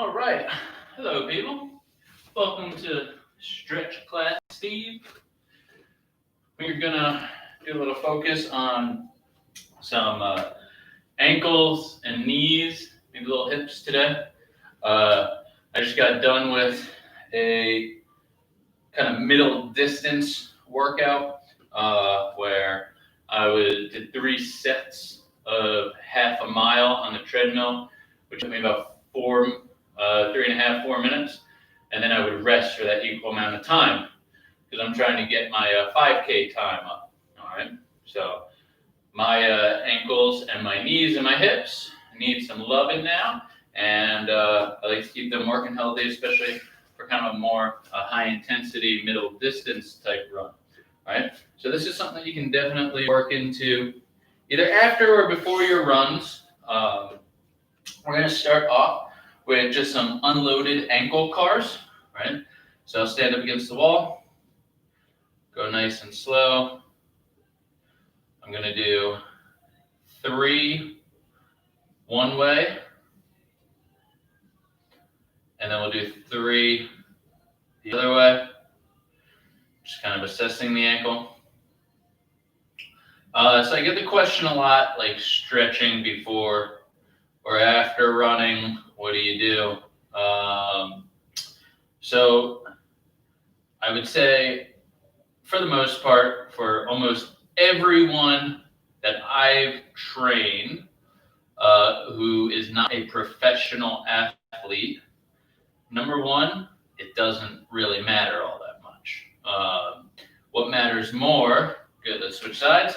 All right. Hello, people. Welcome to Stretch Class Steve. We're going to do a little focus on some ankles and knees, maybe little hips today. I just got done with a kind of middle distance workout where I did 3 sets of half a mile on the treadmill, which took me about 3.5, 4 minutes, and then I would rest for that equal amount of time because I'm trying to get my 5K time up. All right, so my ankles and my knees and my hips need some loving now, and I like to keep them working healthy, especially for kind of a more high intensity middle distance type run. All right, so this is something that you can definitely work into either after or before your runs. We're going to start off with just some unloaded ankle cars, right? So I'll stand up against the wall, go nice and slow. I'm going to do 3 one way, and then we'll do 3 the other way, just kind of assessing the ankle. So I get the question a lot, like stretching before or after running, what do you do? So I would say, for the most part, for almost everyone that I've trained who is not a professional athlete, number one, it doesn't really matter all that much. What matters more, good, let's switch sides.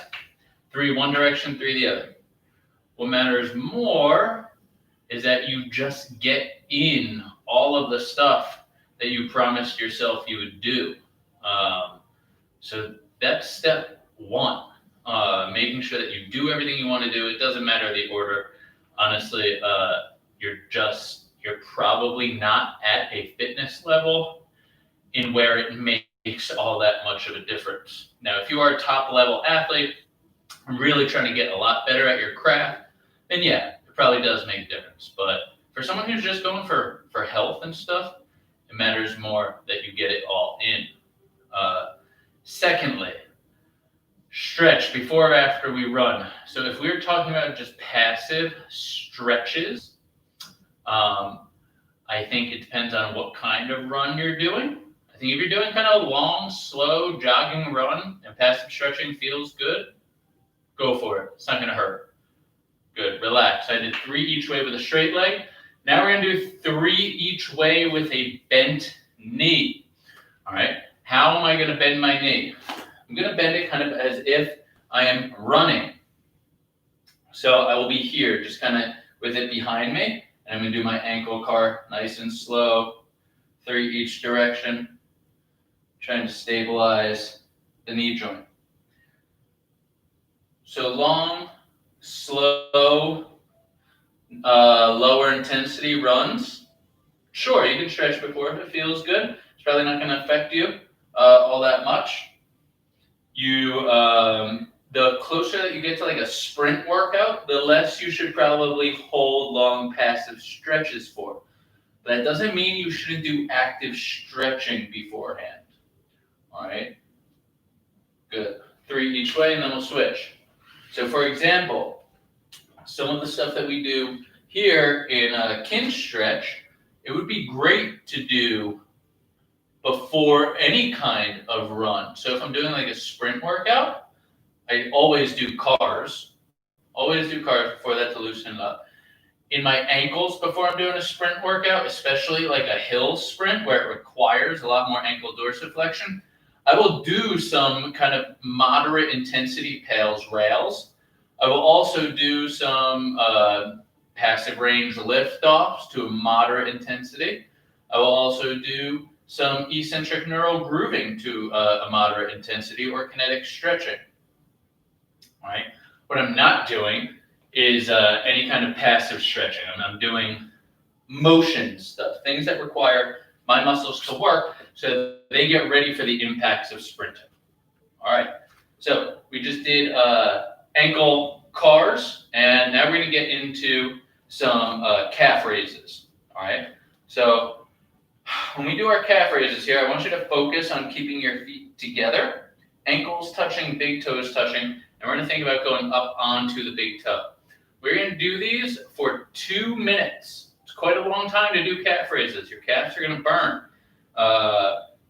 3 one direction, 3 the other. What matters more is that you just get in all of the stuff that you promised yourself you would do. So that's step 1, making sure that you do everything you want to do. It doesn't matter the order. Honestly, you're probably not at a fitness level in where it makes all that much of a difference. Now, if you are a top level athlete, I'm really trying to get a lot better at your craft, then yeah, it probably does make a difference. But for someone who's just going for health and stuff, it matters more that you get it all in. Secondly, stretch before or after we run. So if we're talking about just passive stretches, I think it depends on what kind of run you're doing. I think if you're doing kind of long, slow jogging run and passive stretching feels good, go for it. It's not going to hurt. Good. Relax. I did 3 each way with a straight leg. Now we're going to do 3 each way with a bent knee. All right. How am I going to bend my knee? I'm going to bend it kind of as if I am running. So I will be here, just kind of with it behind me. And I'm going to do my ankle car nice and slow, 3 each direction, trying to stabilize the knee joint. So long, slow, lower intensity runs. Sure, you can stretch before if it feels good. It's probably not going to affect you all that much. The closer that you get to like a sprint workout, the less you should probably hold long passive stretches for. But that doesn't mean you shouldn't do active stretching beforehand. All right, good. 3 each way, and then we'll switch. So for example, some of the stuff that we do here in a kin stretch, it would be great to do before any kind of run. So if I'm doing like a sprint workout, I always do cars before that to loosen up. In my ankles before I'm doing a sprint workout, especially like a hill sprint where it requires a lot more ankle dorsiflexion, I will do some kind of moderate intensity Pails Rails. I will also do some passive range lift offs to a moderate intensity. I will also do some eccentric neural grooving to a moderate intensity or kinetic stretching. All right. What I'm not doing is any kind of passive stretching. I'm doing motion stuff, things that require my muscles to work so they get ready for the impacts of sprinting. All right. So we just did ankle cars, and now we're going to get into some calf raises. All right. So when we do our calf raises here, I want you to focus on keeping your feet together, ankles touching, big toes touching, and we're going to think about going up onto the big toe. We're going to do these for 2 minutes. It's quite a long time to do calf raises. Your calves are going to burn.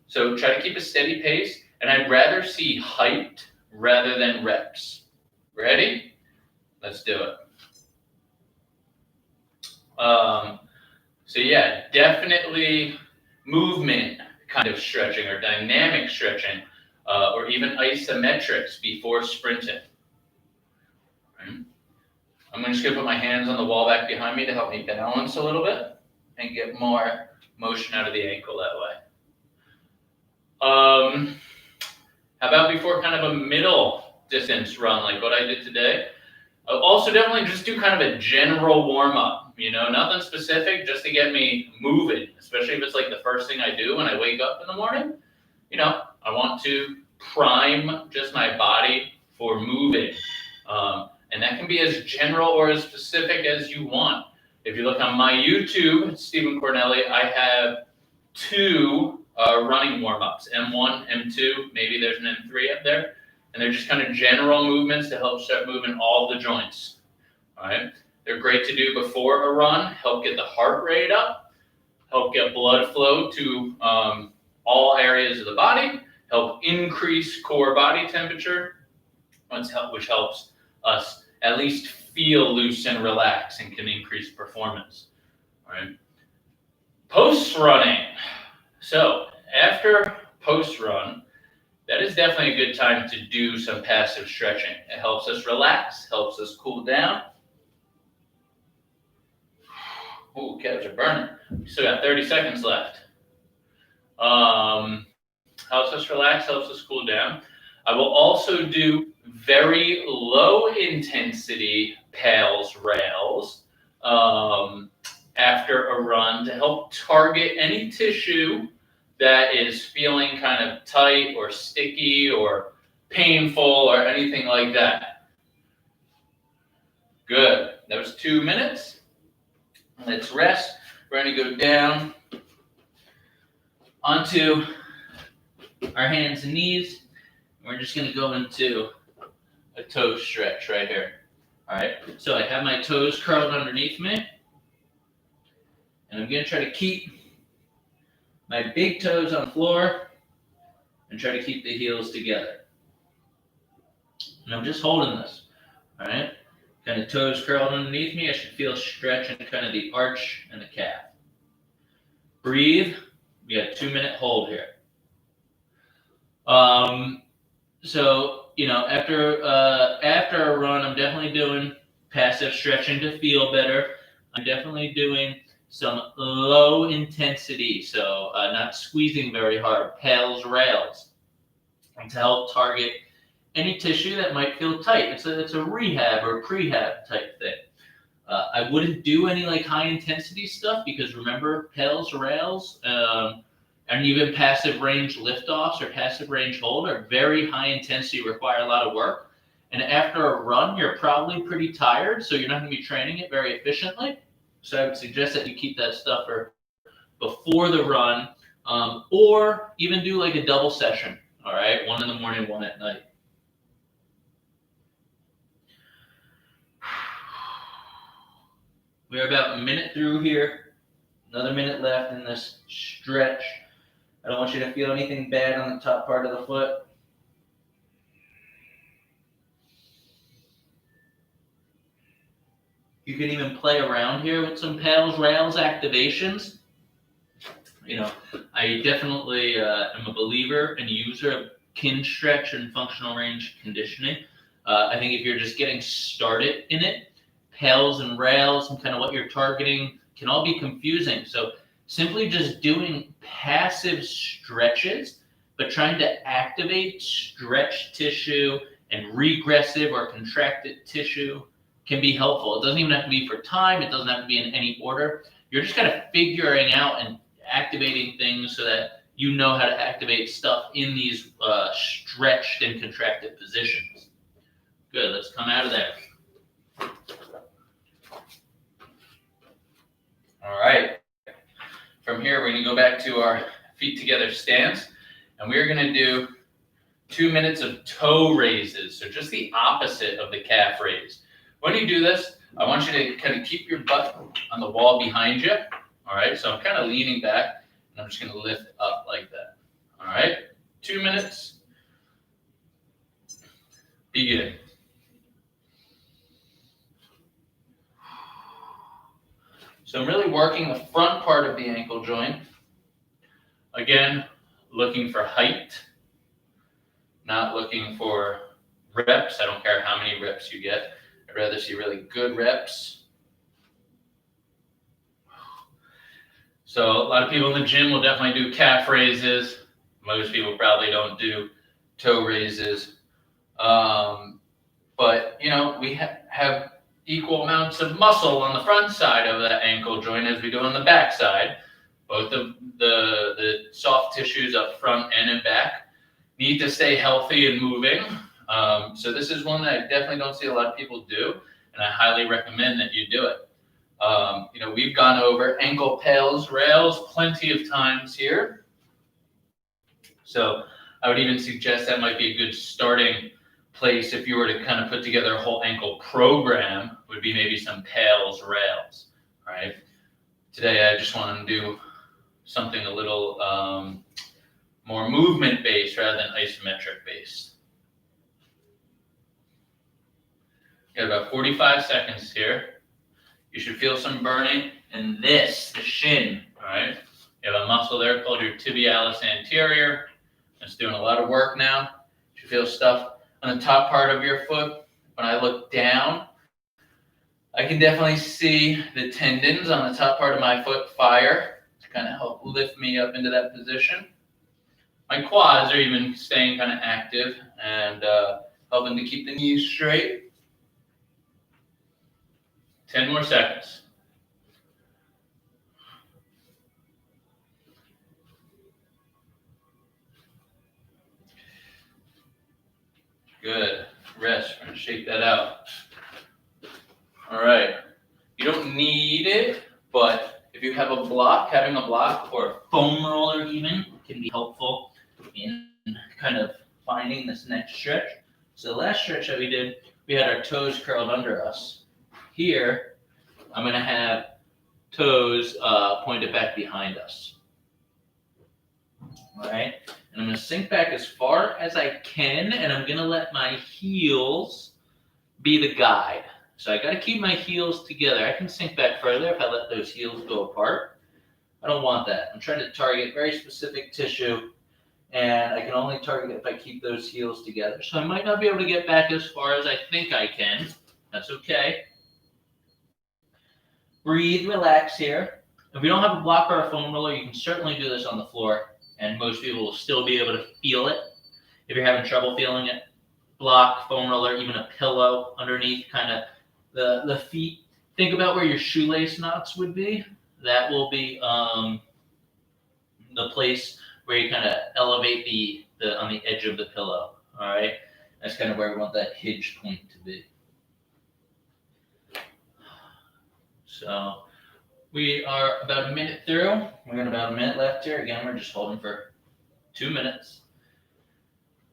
So try to keep a steady pace, and I'd rather see height rather than reps. Ready? Let's do it. So yeah, definitely movement kind of stretching or dynamic stretching, or even isometrics before sprinting. Right. I'm just going to put my hands on the wall back behind me to help me balance a little bit and get more motion out of the ankle that way. How about before kind of a middle distance run like what I did today? Also definitely just do kind of a general warm-up, nothing specific, just to get me moving, especially if it's like the first thing I do when I wake up in the morning. I want to prime just my body for moving. And that can be as general or as specific as you want. If you look on my YouTube, Stephen Cornelli, I have 2 running warm-ups, M1, M2, maybe there's an M3 up there. And they're just kind of general movements to help start moving all the joints. All right. They're great to do before a run, help get the heart rate up, help get blood flow to all areas of the body, help increase core body temperature, which helps us at least feel loose and relaxed and can increase performance. All right. Post running. So after post run, that is definitely a good time to do some passive stretching. It helps us relax, helps us cool down. Ooh, calves are burning. We still got 30 seconds left. Helps us relax, helps us cool down. I will also do very low intensity Pails Rails after a run to help target any tissue that is feeling kind of tight or sticky or painful or anything like that. Good. That was 2 minutes. Let's rest. We're going to go down onto our hands and knees. We're just going to go into a toe stretch right here. All right. So I have my toes curled underneath me. And I'm going to try to keep my big toes on the floor and try to keep the heels together. And I'm just holding this, all right? Kind of toes curled underneath me. I should feel stretch in kind of the arch and the calf. Breathe. We got a 2-minute hold here. So, after a run, I'm definitely doing passive stretching to feel better. I'm definitely doing some low intensity, so not squeezing very hard, Pails Rails, and to help target any tissue that might feel tight. It's a rehab or prehab type thing. I wouldn't do any high intensity stuff because remember, Pails Rails and even passive range liftoffs or passive range hold are very high intensity, require a lot of work. And after a run, you're probably pretty tired, so you're not going to be training it very efficiently. So I would suggest that you keep that stuff for before the run, or even do a double session. All right, 1 in the morning, 1 at night. We're about a minute through here. Another minute left in this stretch. I don't want you to feel anything bad on the top part of the foot. You can even play around here with some Pails Rails activations. I definitely am a believer and user of kin stretch and functional range conditioning. I think if you're just getting started in it, Pails and Rails and kind of what you're targeting can all be confusing. So simply just doing passive stretches, but trying to activate stretched tissue and regressive or contracted tissue can be helpful. It doesn't even have to be for time. It doesn't have to be in any order. You're just kind of figuring out and activating things so that you know how to activate stuff in these stretched and contracted positions. Good, let's come out of there. All right. From here, we're going to go back to our feet together stance, and we're going to do 2 minutes of toe raises, so just the opposite of the calf raise. When you do this, I want you to kind of keep your butt on the wall behind you. All right, so I'm kind of leaning back, and I'm just going to lift up like that. All right, 2 minutes. Begin. So I'm really working the front part of the ankle joint. Again, looking for height, not looking for reps. I don't care how many reps you get. I'd rather see really good reps. So a lot of people in the gym will definitely do calf raises. Most people probably don't do toe raises. But, you know, we have equal amounts of muscle on the front side of that ankle joint as we do on the back side. Both of the soft tissues up front and in back need to stay healthy and moving. So this is one that I definitely don't see a lot of people do, and I highly recommend that you do it. You know, we've gone over ankle pails, rails plenty of times here. So I would even suggest that might be a good starting place if you were to kind of put together a whole ankle program, would be maybe some pails, rails, right? Today I just want to do something a little more movement based rather than isometric based. Got about 45 seconds here. You should feel some burning in this, the shin, all right? You have a muscle there called your tibialis anterior. It's doing a lot of work now. You should feel stuff on the top part of your foot. When I look down, I can definitely see the tendons on the top part of my foot fire to kind of help lift me up into that position. My quads are even staying kind of active and helping to keep the knees straight. 10 more seconds. Good. Rest. We're going to shake that out. All right. You don't need it, but if you have a block, having a block or a foam roller even can be helpful in kind of finding this next stretch. So the last stretch that we did, we had our toes curled under us. Here, I'm going to have toes pointed back behind us. All right. And I'm going to sink back as far as I can, and I'm going to let my heels be the guide. So I got to keep my heels together. I can sink back further if I let those heels go apart. I don't want that. I'm trying to target very specific tissue, and I can only target if I keep those heels together. So I might not be able to get back as far as I think I can. That's okay. Breathe, relax here. If you don't have a block or a foam roller, you can certainly do this on the floor, and most people will still be able to feel it. If you're having trouble feeling it, block, foam roller, even a pillow underneath kind of the feet. Think about where your shoelace knots would be. That will be the place where you kind of elevate the on the edge of the pillow. All right, that's kind of where we want that hinge point to be. So we are about a minute through. We got about a minute left here. Again, we're just holding for 2 minutes.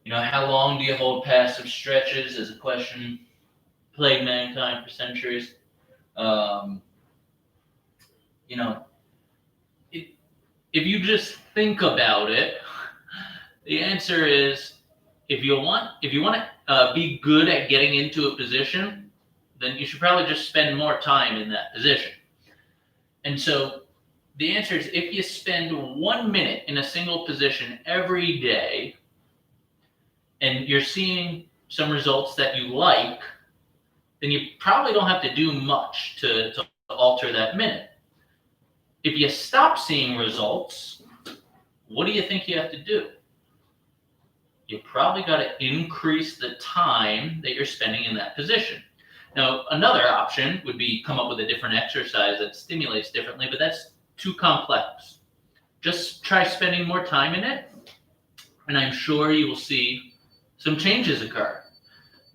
You know, how long do you hold passive stretches is a question plagued mankind for centuries. You know, if you just think about it, the answer is if you want to be good at getting into a position, then you should probably just spend more time in that position. And so the answer is if you spend 1 minute in a single position every day and you're seeing some results that you like, then you probably don't have to do much to alter that minute. If you stop seeing results, what do you think you have to do? You probably got to increase the time that you're spending in that position. Now, another option would be come up with a different exercise that stimulates differently, but that's too complex. Just try spending more time in it, and I'm sure you will see some changes occur.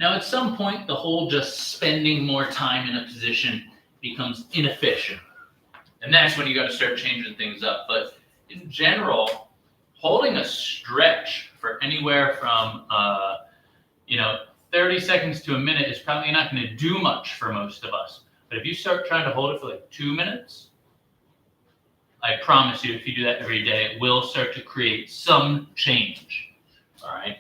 Now, at some point, the whole just spending more time in a position becomes inefficient. And that's when you got to start changing things up. But in general, holding a stretch for anywhere from 30 seconds to a minute is probably not going to do much for most of us. But if you start trying to hold it for like 2 minutes, I promise you, if you do that every day, it will start to create some change. All right.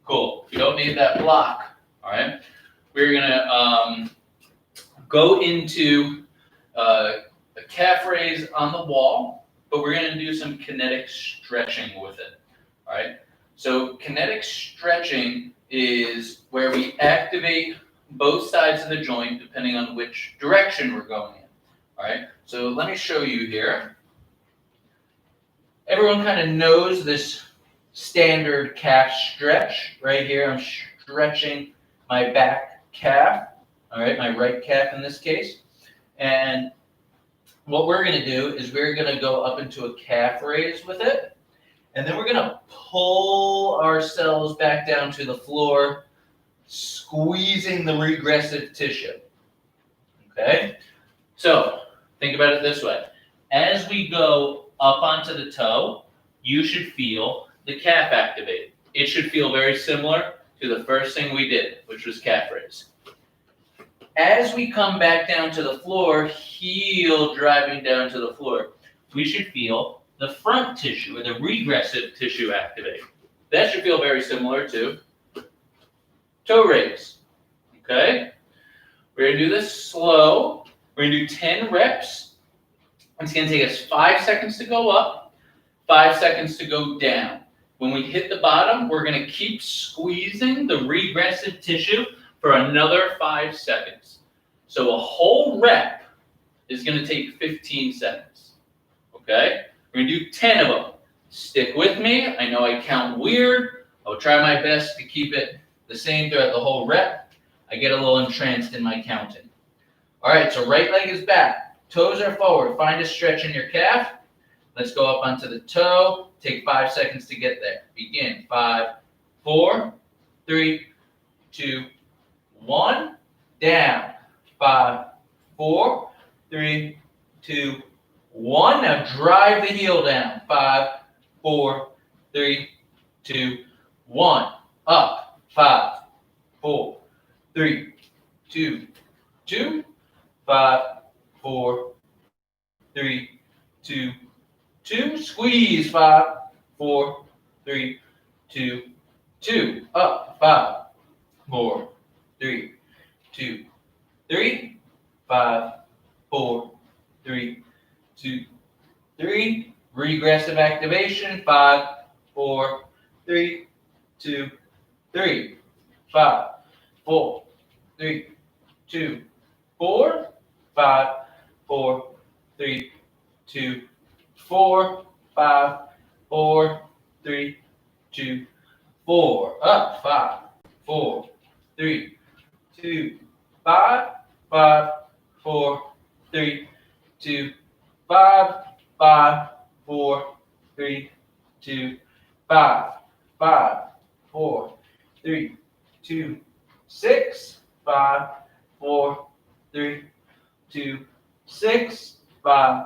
Cool. You don't need that block. All right. We're gonna go into a calf raise on the wall, but we're gonna do some kinetic stretching with it. All right. So kinetic stretching is where we activate both sides of the joint depending on which direction we're going in. All right. So let me show you here. Everyone kind of knows this standard calf stretch. Right here, I'm stretching my back calf, all right, my right calf in this case. And what we're going to do is we're going to go up into a calf raise with it. And then we're going to pull ourselves back down to the floor, squeezing the regressive tissue. Okay? So think about it this way. As we go up onto the toe, you should feel the calf activate. It should feel very similar to the first thing we did, which was calf raise. As we come back down to the floor, heel driving down to the floor, we should feel the front tissue or the regressive tissue activate. That should feel very similar to toe raise. Okay? We're going to do this slow. We're going to do 10 reps. It's going to take us 5 seconds to go up, 5 seconds to go down. When we hit the bottom, we're going to keep squeezing the regressive tissue for another 5 seconds. So a whole rep is going to take 15 seconds. Okay? We're going to do 10 of them. Stick with me. I know I count weird. I'll try my best to keep it the same throughout the whole rep. I get a little entranced in my counting. All right, so right leg is back. Toes are forward. Find a stretch in your calf. Let's go up onto the toe. Take 5 seconds to get there. Begin. 5, 4, 3, 2, 1. Down. 5, 4, 3, 2, 1. Now drive the heel down. 5, 4, 3, 2, 1. Up. 5, 4, 3, 2, 2. 5, 4, 3, 2, 2. Squeeze. 5, 4, 3, 2, 2. Up. 5, 4, 3, 2, 3. 5, 4, 3, 2, 3. Regressive activation. 5, 4, 3, 2, 3. 5, 4, 3, 2, 4. 5, 4, 3, 2, 4. 5, 4, 3, 2, 4. Up. 5, 4, 3, 2, 5. 5, 4, 3, 2, 5. 5, 4, 3, 2, 5. 5, 4, 3, 2, 6. 5, 4, 3, 2, 6. 5,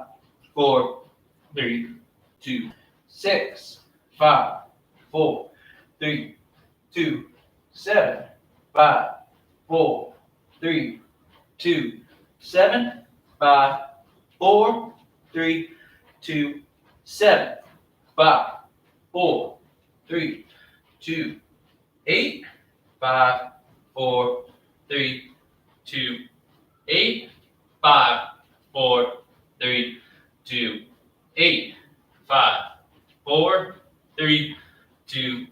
4, 3, 2, 6. 5, 4, 3, 2, 7. 5, 4, 3, 2, 7. 5, 4, 3, 2, 7. 5, 4, 3, 2, 8. 5, 4, 3, 2, 8. 5, 4, 3, 2, 8. 5, 4, 3, 2,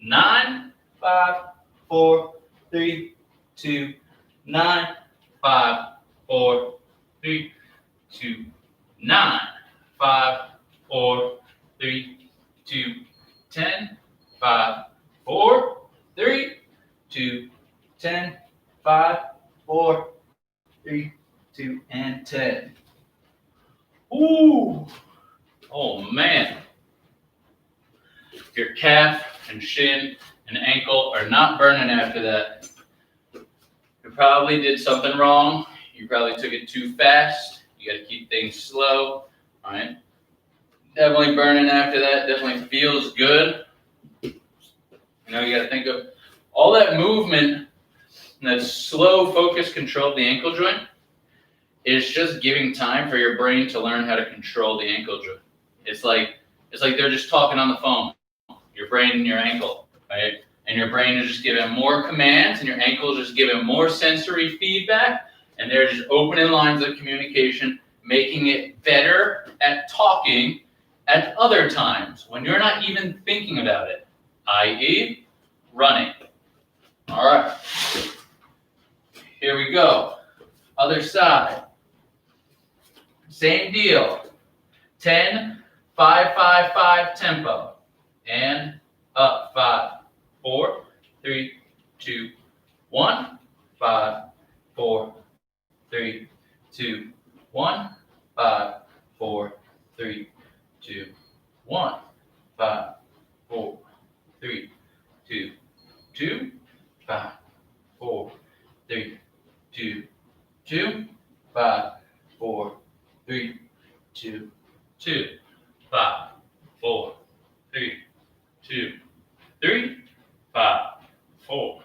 9. 5, 4, 3, 2, 9. 5, 4, 3, 2, 9. 5, 4, 3, 2, 10. 5, 4, 3, 2, 10. 5, 4, 3, 2, and 10. Ooh. Oh man. If your calf and shin and ankle are not burning after that, you probably did something wrong You probably took it too fast. You got to keep things slow. All right. Definitely burning after that. Definitely feels good. You know, you got to think of all that movement and that slow focus control of the ankle joint is just giving time for your brain to learn how to control the ankle joint. It's like they're just talking on the phone, your brain and your ankle, right? And your brain is just giving more commands, and your ankle is just giving more sensory feedback, and they're just opening lines of communication, making it better at talking at other times when you're not even thinking about it, i.e., running. All right, here we go. Other side. Same deal. 10, 5, 5, 5 tempo. And up. 5, 4, 3, 2, 1. 5, 4, 3, 2, 1. 5, 4, 3, 2, 1. 5, 4, 3, 2, 2. 5, 4, 3, 2, 2. 5, 4, 3, 2, 2. 5, 4, 3, 2, 3. 5, 4,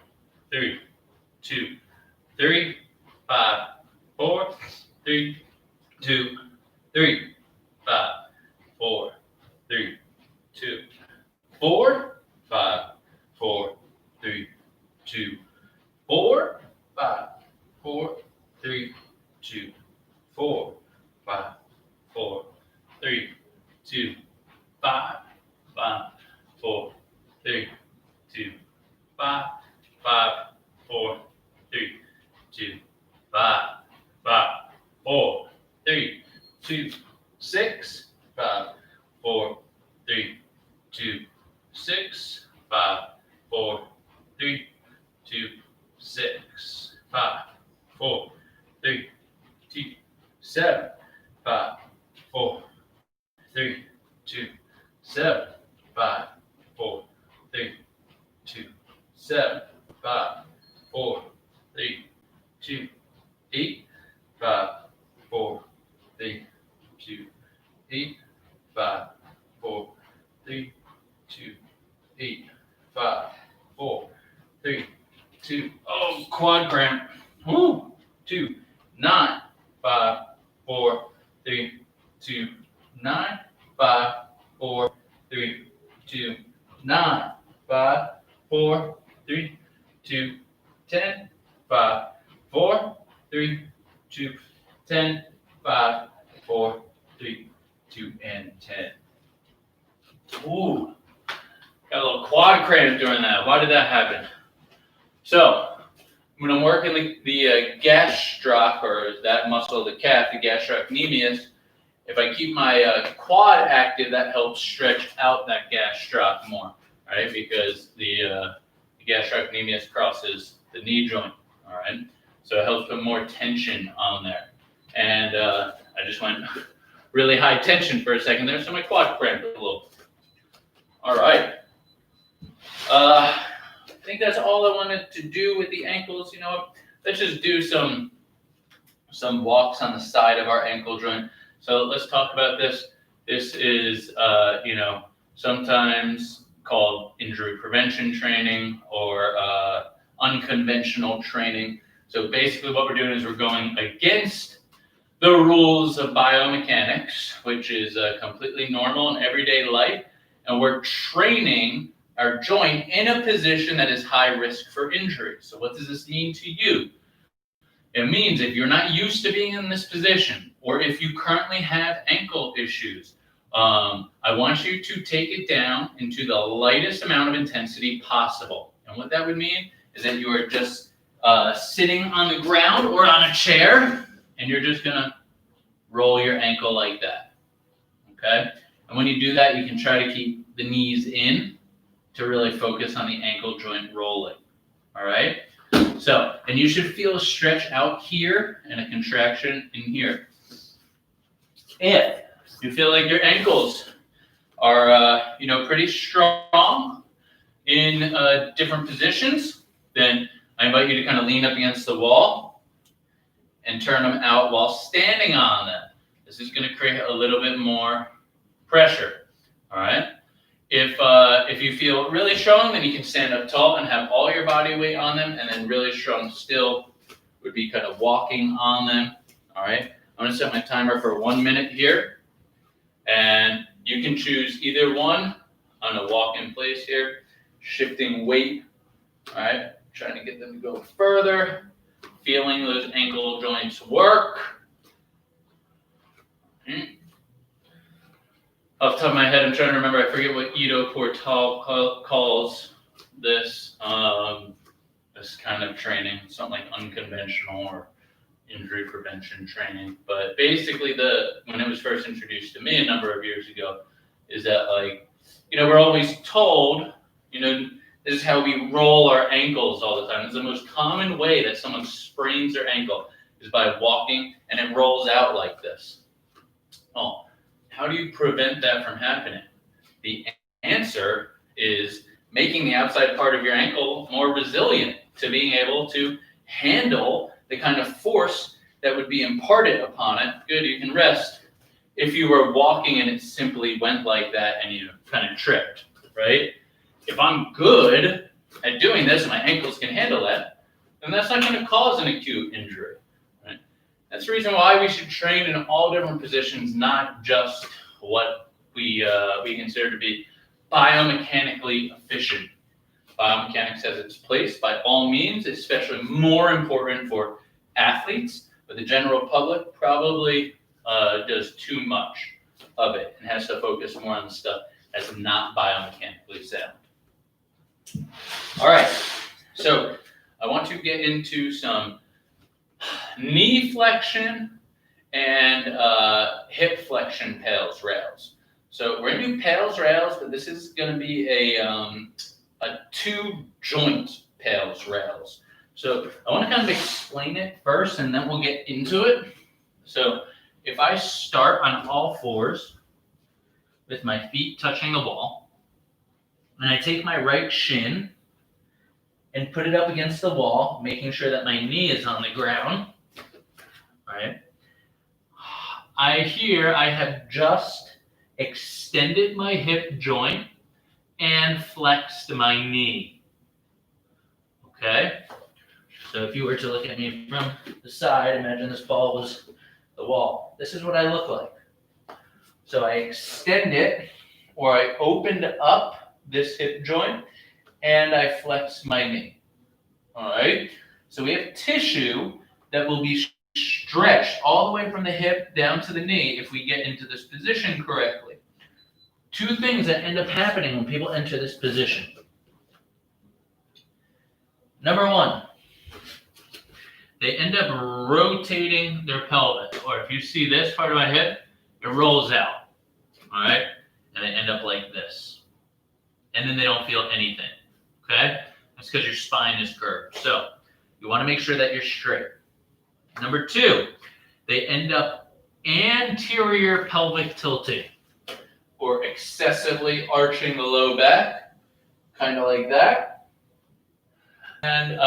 3, 2, 3. 5, 4, 3, 2, 3. 5, 4, 3, 2, 4. 5, 4, 3, 2, 4. 5, 4, 3, 2, 4. 5, 4, 3, 2, 5. 5, 4, 3, 2, 5. 5, 4, 3, 2, 5. 5, 4, 3, 2, 6. 5, 4, 3, 2, 6. 5, 4, 3, 2, 6. 5, 4, 3, 2, 7. 5, 4, 3, 2, 7. 5, 4, 3, 2, 7. 5, 4, 3, 2, 8. 5, 4, 3, 2, 8. 5, 4, 3, 2, 8. 5, 4, 3, 2. Oh, quad cramp. Woo. 2, 9. 5, 4, 3, 2, 9. 5, 4, 3, 2, 9. 5, 4, 3, 2, 10. 5, 4, 3, 2, 10. 5, 4, 3, 2, and 10. Ooh, got a little quad cramp during that. Why did that happen? So, when I'm working the gastroc, or that muscle of the calf, the gastrocnemius, if I keep my quad active, that helps stretch out that gastroc more, right? Because the gastrocnemius crosses the knee joint, all right? So it helps put more tension on there. And I just went really high tension for a second there, so my quad cramped a little. All right. I think that's all I wanted to do with the ankles. You know what? Let's just do some walks on the side of our ankle joint. So let's talk about this. This is, sometimes called injury prevention training or unconventional training. So basically what we're doing is we're going against the rules of biomechanics, which is completely normal in everyday life, and we're training our joint in a position that is high risk for injury. So what does this mean to you? It means if you're not used to being in this position, or if you currently have ankle issues, I want you to take it down into the lightest amount of intensity possible. And what that would mean is that you are just sitting on the ground or on a chair, and you're just gonna roll your ankle like that, okay? And when you do that, you can try to keep the knees in to really focus on the ankle joint rolling, all right? So, and you should feel a stretch out here and a contraction in here. If you feel like your ankles are, pretty strong in different positions, then I invite you to kind of lean up against the wall and turn them out while standing on them. This is going to create a little bit more pressure. All right. If you feel really strong, then you can stand up tall and have all your body weight on them, and then really strong still would be kind of walking on them. All right. I'm going to set my timer for 1 minute here, and you can choose either one. On a walk in place here, shifting weight. All right. Trying to get them to go further, feeling those ankle joints work. Off the top of my head, I'm trying to remember, I forget what Ido Portal calls this, this kind of training, something like unconventional or injury prevention training. But basically, when it was first introduced to me a number of years ago, is that, like, we're always told, this is how we roll our ankles all the time. It's the most common way that someone sprains their ankle is by walking, and it rolls out like this. Oh, how do you prevent that from happening? The answer is making the outside part of your ankle more resilient to being able to handle the kind of force that would be imparted upon it. Good, you can rest. If you were walking and it simply went like that and you kind of tripped, right? If I'm good at doing this and my ankles can handle that, then that's not going to cause an acute injury, right? That's the reason why we should train in all different positions, not just what we consider to be biomechanically efficient. Biomechanics has its place by all means, especially more important for athletes, but the general public probably does too much of it and has to focus more on the stuff that's not biomechanically sound. All right, so I want to get into some knee flexion and hip flexion Pails Rails. So we're gonna do Pails Rails, but this is gonna be a 2-joint Pails Rails. So I want to kind of explain it first, and then we'll get into it. So if I start on all fours with my feet touching the wall, and I take my right shin and put it up against the wall, making sure that my knee is on the ground, right? I have just extended my hip joint and flexed my knee, okay? So if you were to look at me from the side, imagine this ball was the wall. This is what I look like. So I extend it, or I opened up this hip joint, and I flex my knee. All right? So we have tissue that will be stretched all the way from the hip down to the knee if we get into this position correctly. 2 things that end up happening when people enter this position. Number 1, they end up rotating their pelvis, or if you see this part of my hip, it rolls out, all right? And they end up like this. And then they don't feel anything, okay? That's because your spine is curved. So you want to make sure that you're straight. Number 2, they end up anterior pelvic tilting, or excessively arching the low back, kind of like that. And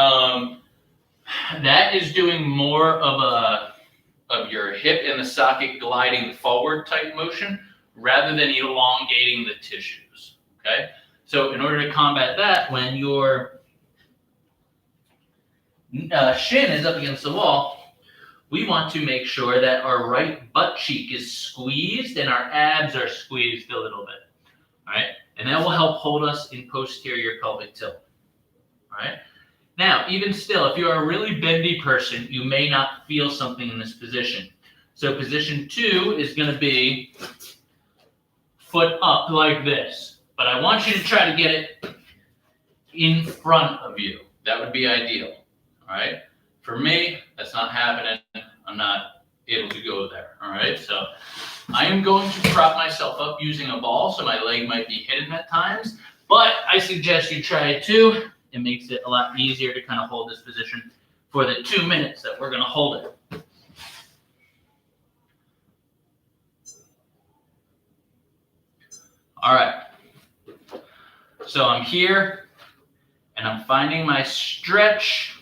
that is doing more of your hip in the socket gliding forward type motion rather than elongating the tissues, okay? So in order to combat that, when your shin is up against the wall, we want to make sure that our right butt cheek is squeezed and our abs are squeezed a little bit, all right? And that will help hold us in posterior pelvic tilt, all right? Now, even still, if you're a really bendy person, you may not feel something in this position. So position 2 is going to be foot up like this. But I want you to try to get it in front of you. That would be ideal, all right? For me, that's not happening. I'm not able to go there, all right? So I am going to prop myself up using a ball, so my leg might be hidden at times. But I suggest you try it too. It makes it a lot easier to kind of hold this position for the 2 minutes that we're going to hold it. All right. So I'm here, and I'm finding my stretch.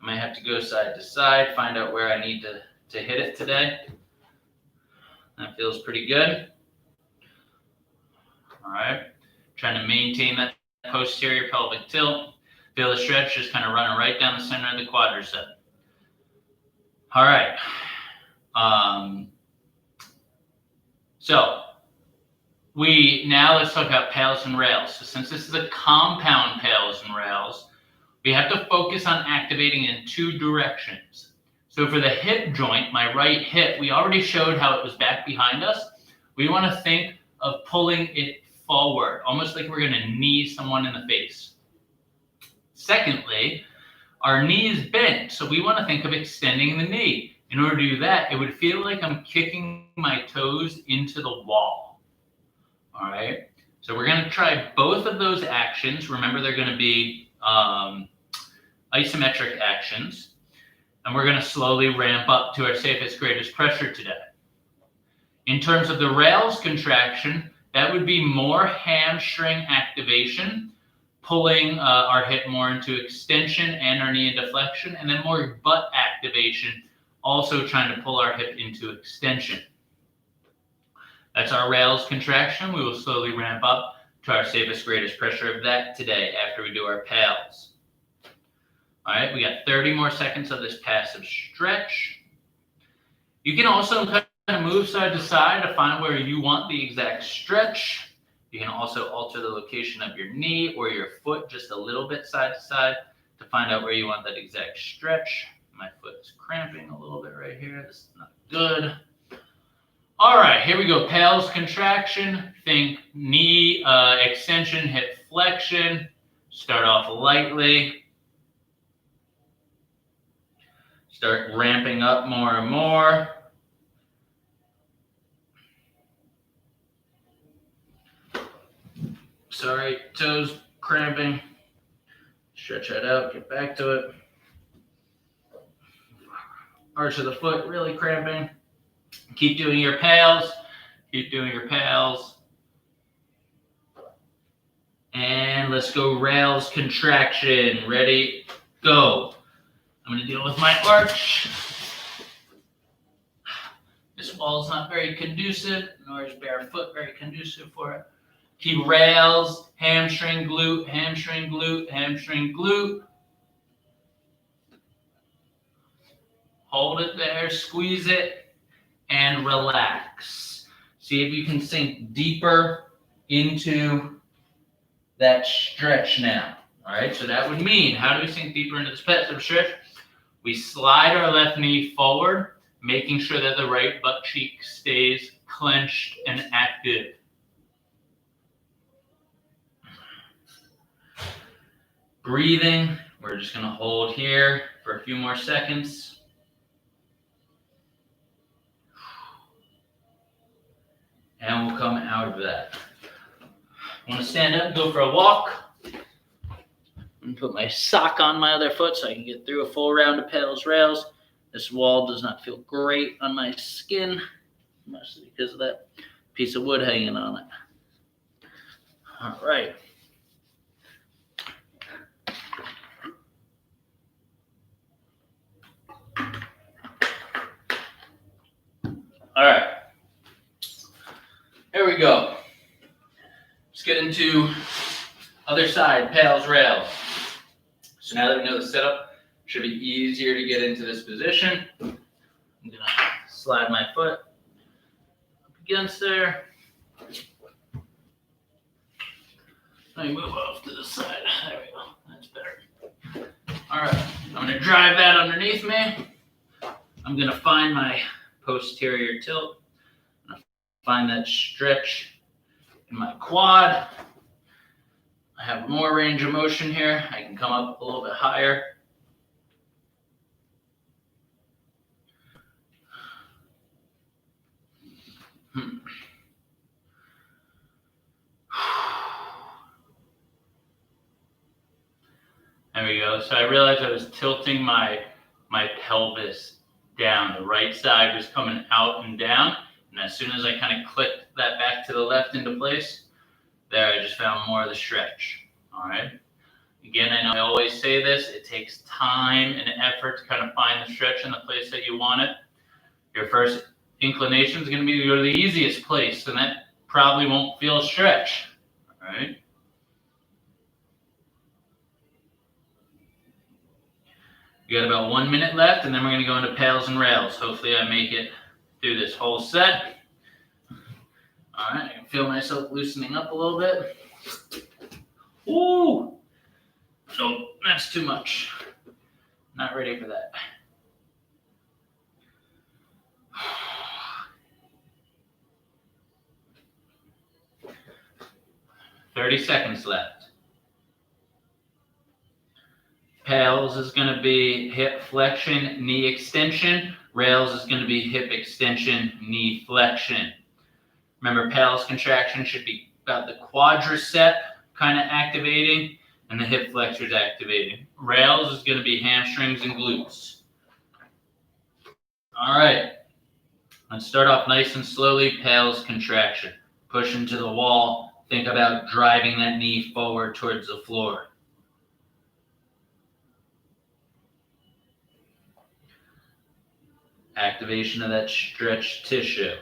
might have to go side to side, find out where I need to hit it today. That feels pretty good. All right, trying to maintain that posterior pelvic tilt. Feel the stretch just kind of running right down the center of the quadricep. All right. So let's talk about Pails and Rails. So since this is a compound Pails and Rails, we have to focus on activating in two directions. So for the hip joint, my right hip, we already showed how it was back behind us. We want to think of pulling it forward, almost like we're going to knee someone in the face. Secondly, our knee is bent, so we want to think of extending the knee. In order to do that, it would feel like I'm kicking my toes into the wall. All right, so we're going to try both of those actions. Remember, they're going to be isometric actions, and we're going to slowly ramp up to our safest, greatest pressure today. In terms of the rails contraction, that would be more hamstring activation, pulling our hip more into extension and our knee into flexion, and then more butt activation, also trying to pull our hip into extension. That's our rails contraction. We will slowly ramp up to our safest, greatest pressure of that today after we do our pails. All right, we got 30 more seconds of this passive stretch. You can also kind of move side to side to find where you want the exact stretch. You can also alter the location of your knee or your foot just a little bit side to side to find out where you want that exact stretch. My foot is cramping a little bit right here. This is not good. All right, here we go. Pails contraction. Think knee extension, hip flexion. Start off lightly. Start ramping up more and more. Sorry, toes cramping. Stretch that out, get back to it. Arch of the foot really cramping. Keep doing your pails. Keep doing your pails. And let's go rails contraction. Ready, go. I'm going to deal with my arch. This wall is not very conducive, nor is barefoot very conducive for it. Keep rails, hamstring, glute, hamstring, glute, hamstring, glute. Hold it there, squeeze it, and relax. See if you can sink deeper into that stretch now. All right, so that would mean, how do we sink deeper into this passive stretch? We slide our left knee forward, making sure that the right butt cheek stays clenched and active. Breathing, we're just going to hold here for a few more seconds. And we'll come out of that. I want to stand up and go for a walk. I'm going to put my sock on my other foot so I can get through a full round of Pails Rails. This wall does not feel great on my skin, mostly because of that piece of wood hanging on it. All right. All right. Here we go. Let's get into other side, Pails Rails. So now that we know the setup, it should be easier to get into this position. I'm gonna slide my foot up against there. Let me move off to the side. There we go. That's better. All right. I'm gonna drive that underneath me. I'm gonna find my posterior tilt. I'm gonna find that stretch in my quad. I have more range of motion here. I can come up a little bit higher. There we go. So I realized I was tilting my pelvis down. The right side was coming out and down. And as soon as I kind of clicked that back to the left into place, there I just found more of the stretch. All right. Again, I know I always say this, it takes time and effort to kind of find the stretch in the place that you want it. Your first inclination is going to be to go to the easiest place, and that probably won't feel a stretch. All right. You got about 1 minute left, and then we're going to go into Pails and Rails. Hopefully I make it through this whole set. All right, I can feel myself loosening up a little bit. Ooh! So that's too much. Not ready for that. $30 seconds left. Pails is going to be hip flexion, knee extension. Rails is going to be hip extension, knee flexion. Remember, Pails contraction should be about the quadricep kind of activating, and the hip flexors activating. Rails is going to be hamstrings and glutes. All right. Let's start off nice and slowly. Pails contraction. Push into the wall. Think about driving that knee forward towards the floor. Activation of that stretched tissue.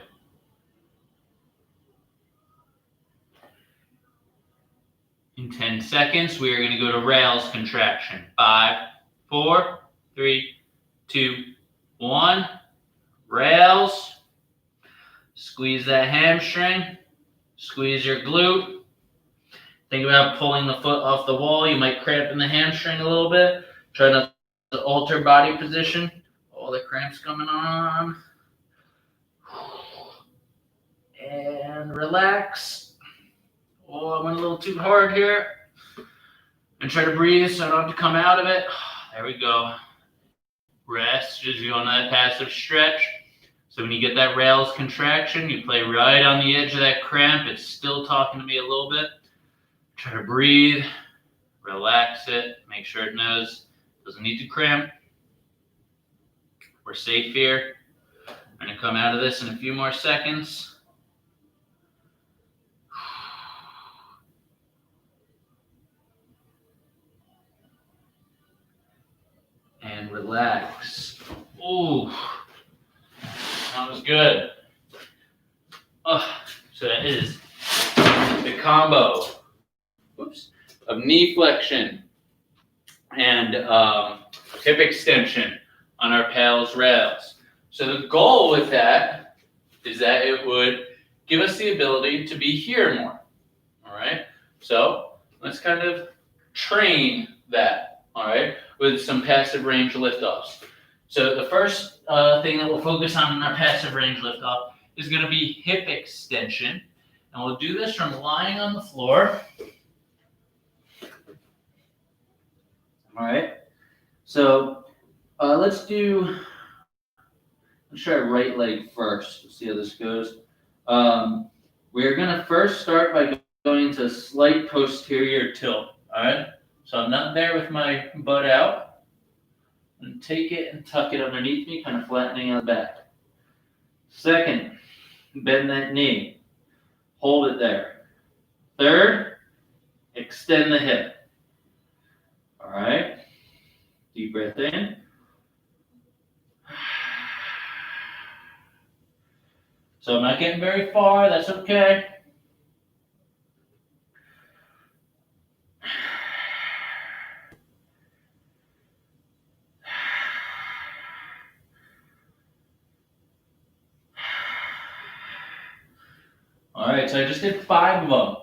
In 10 seconds, we are going to go to rails contraction. 5, 4, 3, 2, 1. Rails. Squeeze that hamstring. Squeeze your glute. Think about pulling the foot off the wall. You might cramp in the hamstring a little bit. Try not to alter body position. All the cramps coming on. And relax. Oh, I went a little too hard here. And try to breathe so I don't have to come out of it. There we go. Rest as you go on that passive stretch. So when you get that rails contraction, you play right on the edge of that cramp. It's still talking to me a little bit. Try to breathe. Relax it. Make sure it knows it doesn't need to cramp. We're safe here. I'm going to come out of this in a few more seconds. And relax. Ooh, that was good. Oh, so that is the combo of knee flexion and hip extension on our Pails Rails. So the goal with that is that it would give us the ability to be here more. All right. So let's kind of train that. All right, with some passive range liftoffs. So the first thing that we'll focus on in our passive range liftoff is going to be hip extension. And we'll do this from lying on the floor. All right. So let's try right leg first. Let's see how this goes. We're going to first start by going to slight posterior tilt. All right. So I'm not there with my butt out. And take it and tuck it underneath me, kind of flattening out the back. Second, bend that knee. Hold it there. Third, extend the hip. All right. Deep breath in. So I'm not getting very far. That's okay. All right, so I just did 5 of them.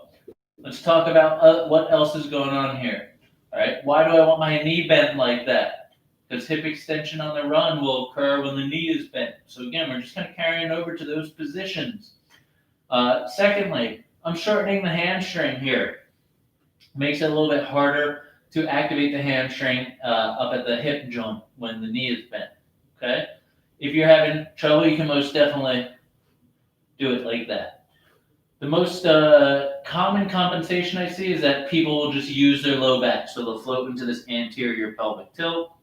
Let's talk about what else is going on here. All right, why do I want my knee bent like that? Because hip extension on the run will occur when the knee is bent. So again, we're just kind of carrying over to those positions. Secondly, I'm shortening the hamstring here. Makes it a little bit harder to activate the hamstring up at the hip joint when the knee is bent. Okay, if you're having trouble, you can most definitely do it like that. The most common compensation I see is that people will just use their low back, so they'll float into this anterior pelvic tilt.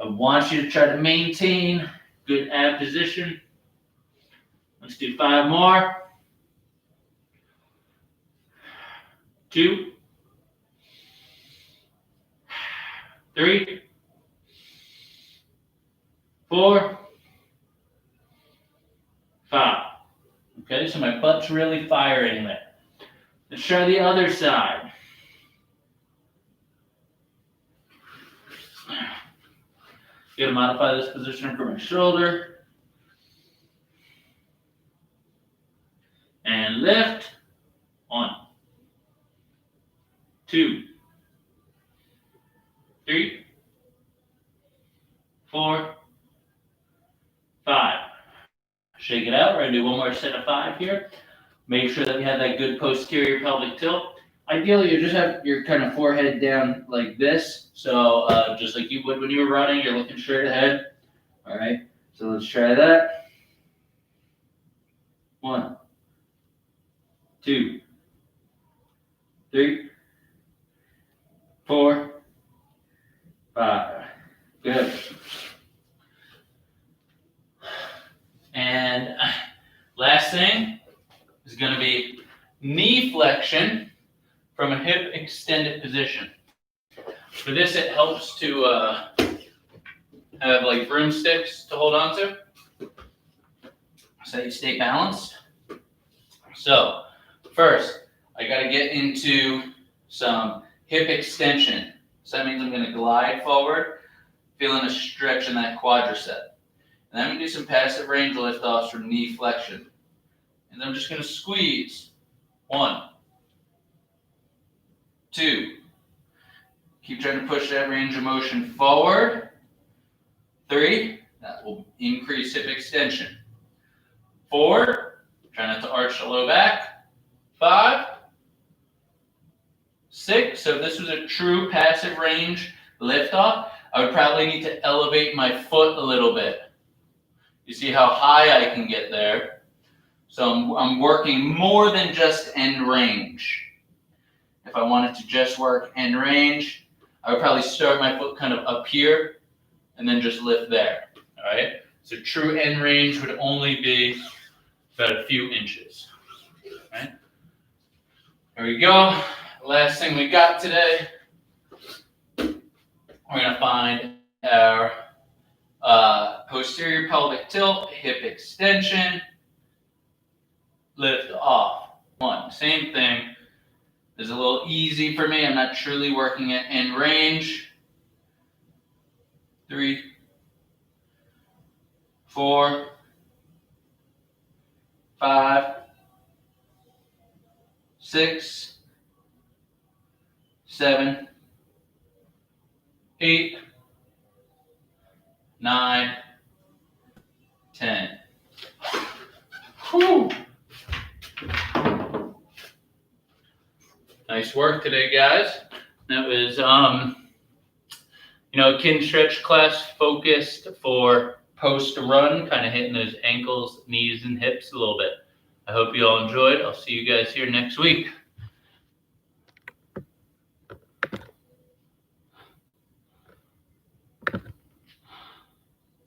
I want you to try to maintain good ab position. Let's do 5 more. 2, 3, 4, 5. Okay, so my butt's really firing there. Let's try the other side. Gonna modify this position for my shoulder. And lift. 1, 2, 3, 4, 5. Shake it out. We're gonna do one more set of 5 here. Make sure that we have that good posterior pelvic tilt. Ideally, you just have your kind of forehead down like this. So just like you would when you were running, you're looking straight ahead. All right, so let's try that. 1, 2, 3, 4, 5. Good. And last thing is going to be knee flexion from a hip extended position. For this, it helps to have like broomsticks to hold on to, so you stay balanced. So first, I got to get into some hip extension. So that means I'm going to glide forward, feeling a stretch in that quadricep. And then I'm going to do some passive range lift-offs from knee flexion. And then I'm just going to squeeze. 1, 2. Keep trying to push that range of motion forward. 3. That will increase hip extension. 4. Try not to arch the low back. 5. 6. So if this was a true passive range lift-off, I would probably need to elevate my foot a little bit. You see how high I can get there. So I'm working more than just end range. If I wanted to just work end range, I would probably start my foot kind of up here and then just lift there. All right. So true end range would only be about a few inches. All right. There we go. Last thing we got today. We're going to find our posterior pelvic tilt, hip extension, lift off. 1. Same thing. This is a little easy for me. I'm not truly working at end range. 3, 4, 5, 6, 7, 8, 9, 10. Whew. Nice work today, guys. That was, a kin stretch class focused for post-run, kind of hitting those ankles, knees, and hips a little bit. I hope you all enjoyed. I'll see you guys here next week.